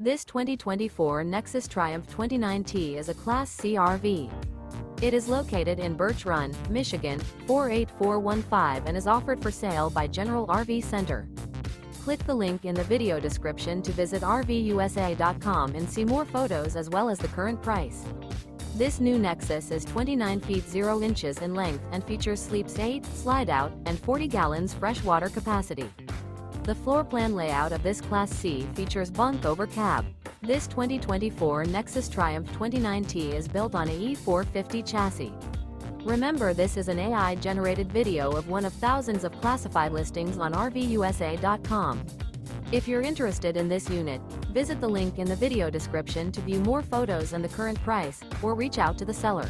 This 2024 Nexus Triumph 29T is a Class C RV. It is located in Birch Run, Michigan, 48415 and is offered for sale by General RV Center. Click the link in the video description to visit RVUSA.com and see more photos as well as the current price. This new Nexus is 29 feet 0 inches in length and features sleeps 8, Slideout, and 40 gallons freshwater capacity. The floor plan layout of this Class C features Bunk Over Cab. This 2024 Nexus Triumph 29T is built on a E450 chassis. Remember, this is an AI-generated video of one of thousands of classified listings on RVUSA.com. If you're interested in this unit, visit the link in the video description to view more photos and the current price, or reach out to the seller.